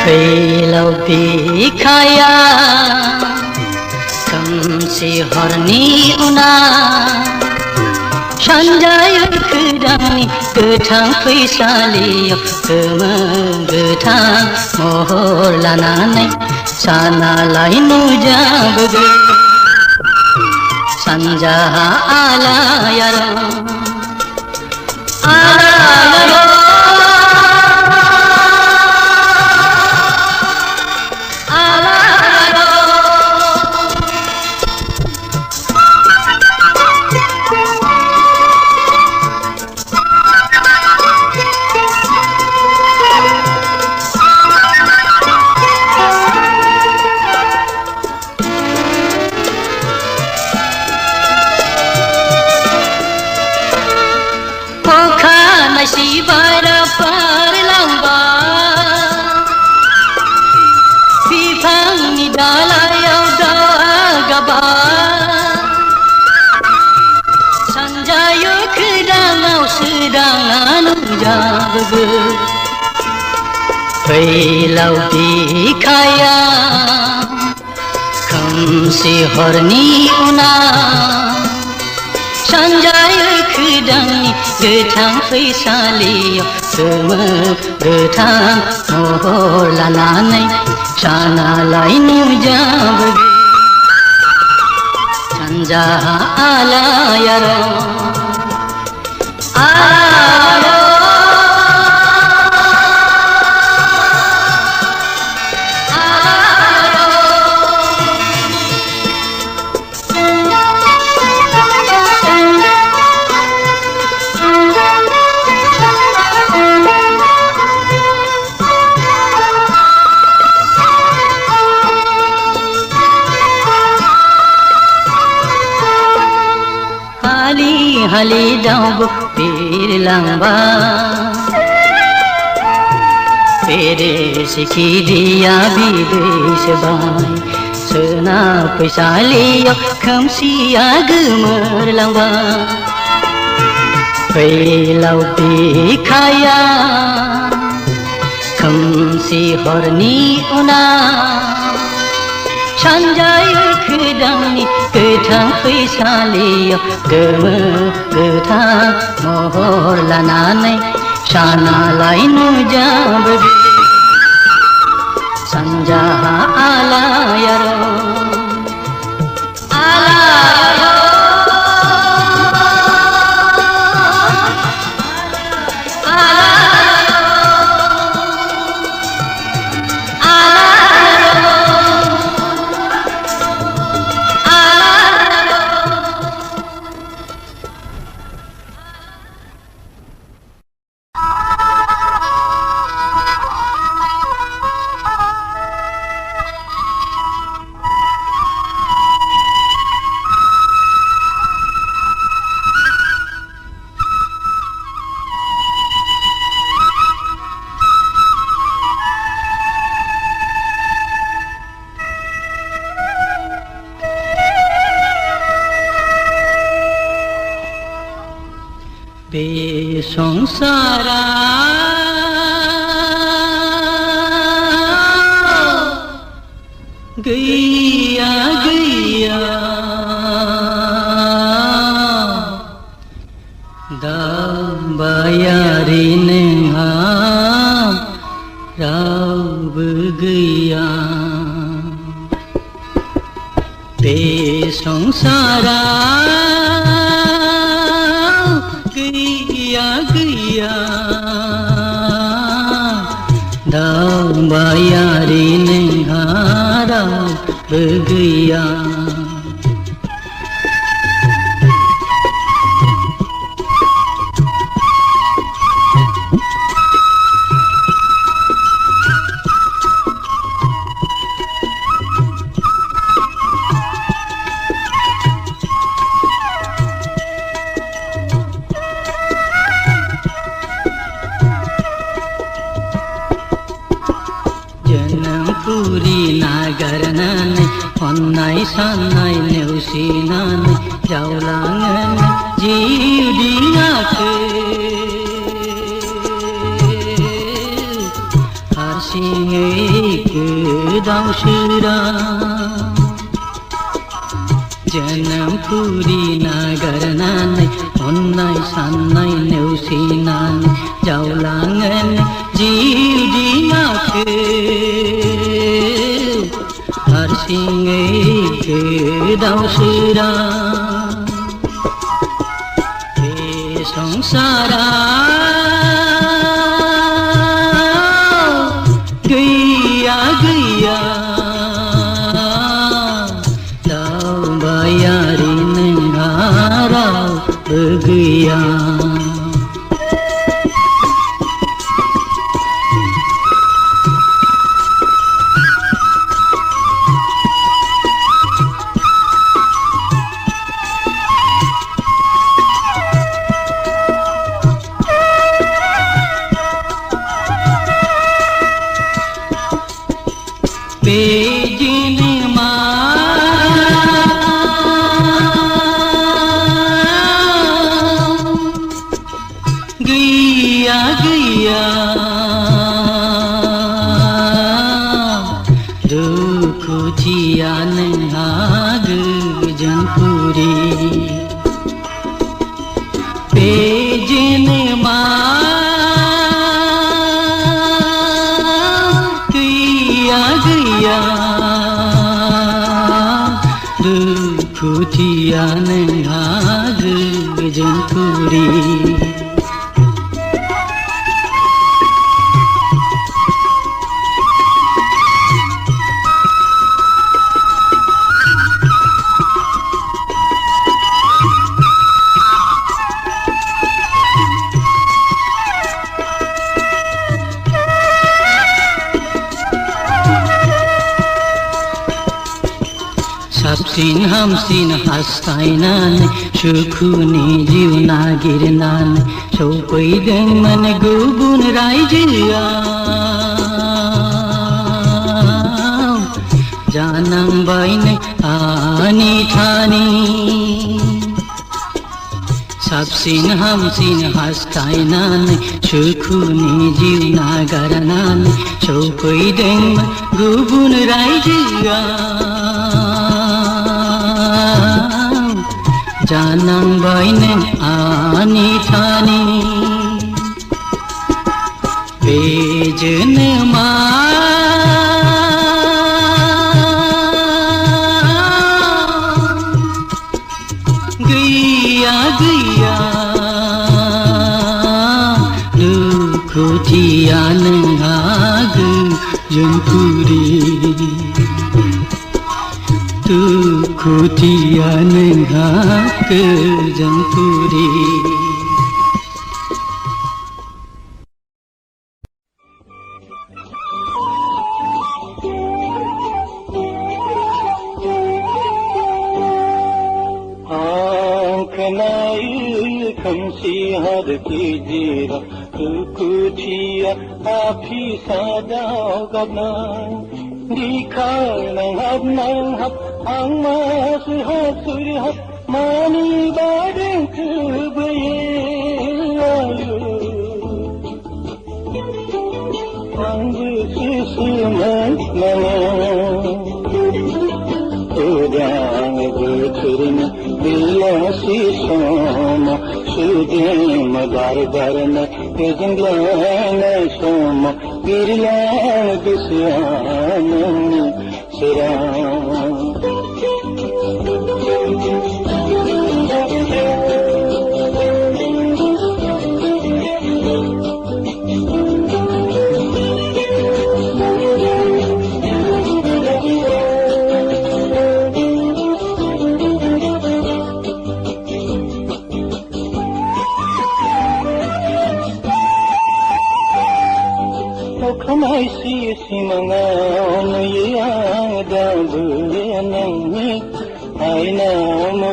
फैलाव बिखाया खोमसि हरनि उना सानजायो खोदांनि गोथां फैसालियाव गोमो गोथां महर लानानै सानालाय नुजाबोगोन सानजाहा आलायारन आलायारन si bara parlamba bifangni dalayaw dagaba sanjayo kedangaw sedang nujabege failaw bikaya खोमसि हरनि उना सानजायो खोदांनि गोथां फैसालियाव गोमो गोथां महर लानानै सानालाय नुजाबोगोन सानजाहा आलायारन आलायारन hali daw birlangba pere sikidia bidesh bai sena paisaliyaw खोमसिया गोमोरलांबा फैलाव बिखाया खोमसि हरनि उना सानजायो खोदांनि गोथां फैसालियाव गोमो गोथां महर लानानै सानालाय नुजाबोगोन सानजाहा आलायारन आलायारन बे संसारा गैया गैया दाबायारि नोंहा रावबो गैया बे संसारा गैया गैया दाबायारि नोंहा रावबो गैया पुरी नागारनानै अन्नाय सान्नाय नेवसिनानै जावलाङो जिउ दिङाखौ हारसिङै गोदावसोरा जोनोमपुरी नागारनानै अननाय साननाय नेवसिनानै जावलाङो जिउ दिङाखौ हारसिङै गोदावसोरा बे संसाराव गैया गैया दावबायारि नोंहा रावबो गैया बेजिनमा गैया गैया दुखुथिया नोंहा गोजोनपुरी बेजिनमा दुखुथिया नोंहा गोजोनपुरी साबसिन हामसिन हास्थायनानै सुखुनि जिउ नागिरनानै सौफैदोंमोन गुबुन रायजोआव जानांबायनो आनि थानि साबसिन हामसिन हास्थायनानै सुखुनि जिउ नागारनानै सौफैदोंमोन गुबुन रायजोआव जानांबायनो आनि थानि बे जोनोमा गैया गैया दुखुथिया नोंहा गोजोनपुरी दुखुथिया नोंहा गोजोनपुरी आँख नाई खम्सी हर कीजिएर दुखुथिया आफी सदा गर्न दिखाउन हप ang masuhat mani badang kebayayu ang susumat mana udang buturna bila sisama sudim barbarna kejenglana soma birlan bisyanan siram Kamay simangan yang dabuyanang ay namo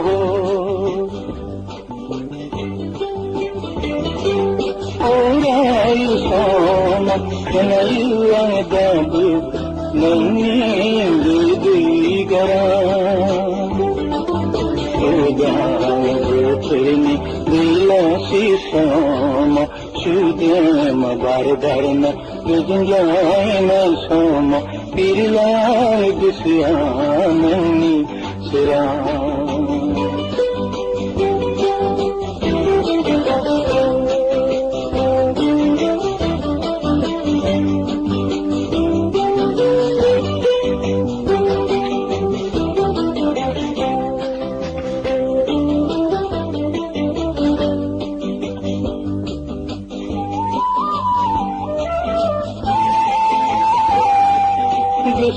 Oray sama kanayu ang dabu nang nilibigara Udang butirni bila sisama Shudem bardarna Yujunjayna soma Pirlan Gusyanani Siram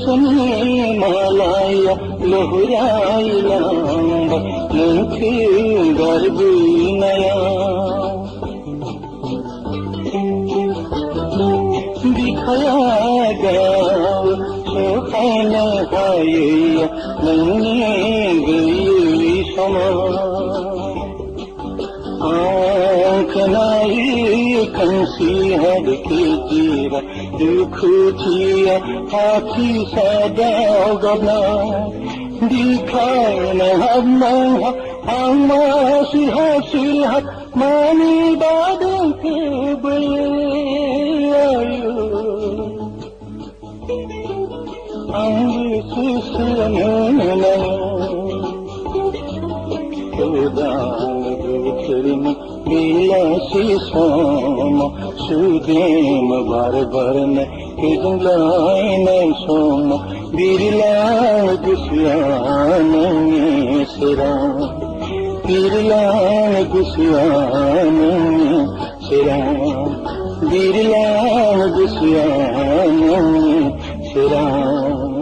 Suni malaya lohrai lamba Mukhi garbi naya Dikhaya gav Sokhana haiya Nani gayi sama आँख नाई कंसी हद की जीरा दुख जिया हाथी सदाओ गबना दिखाए न हम हमासी हासिल हक मानी बादों के बले आयो आंगे सुसलना Bilasi soma Sudem barbarna Hidunlaina soma Birlan Gusyanani Siram Birlan Gusyanani Siram Birlan Gusyanani Siram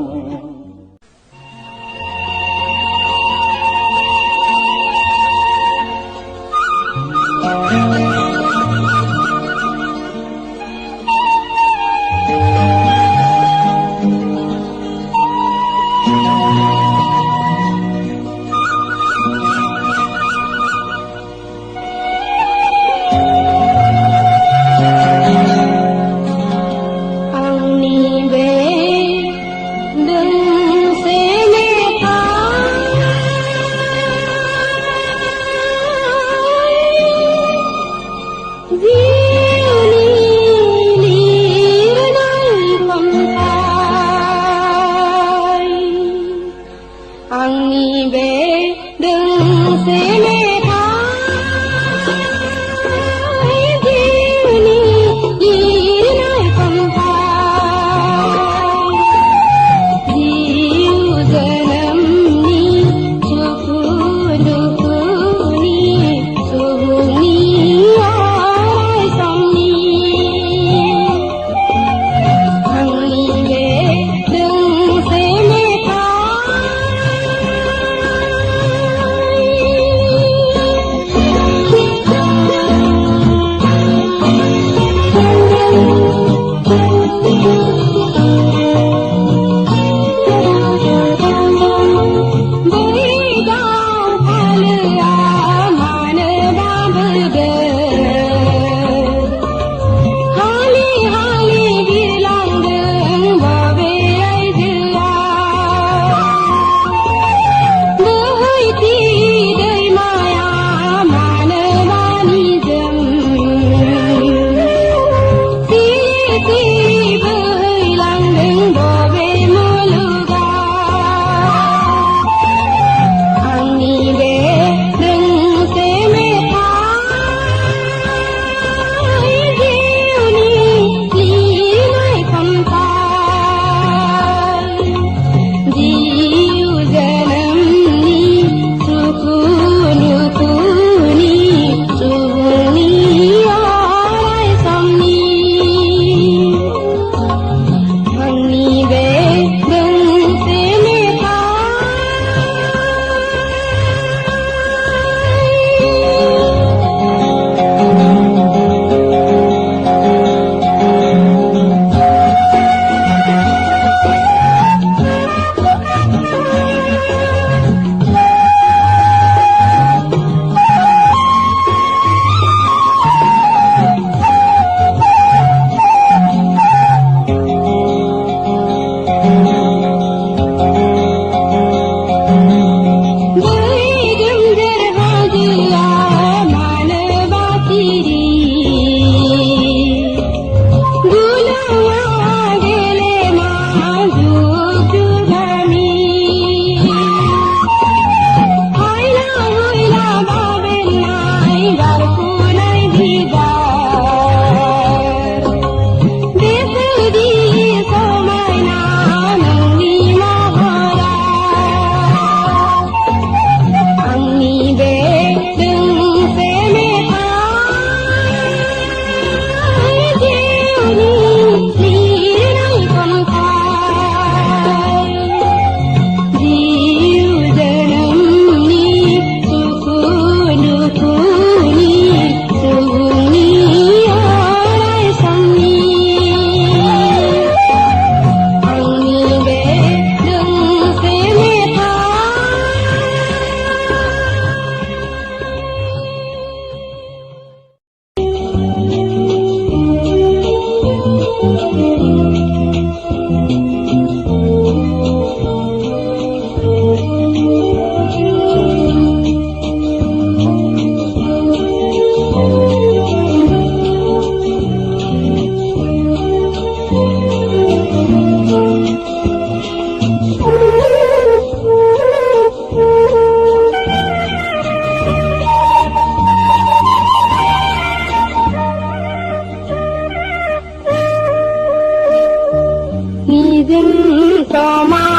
दिन तो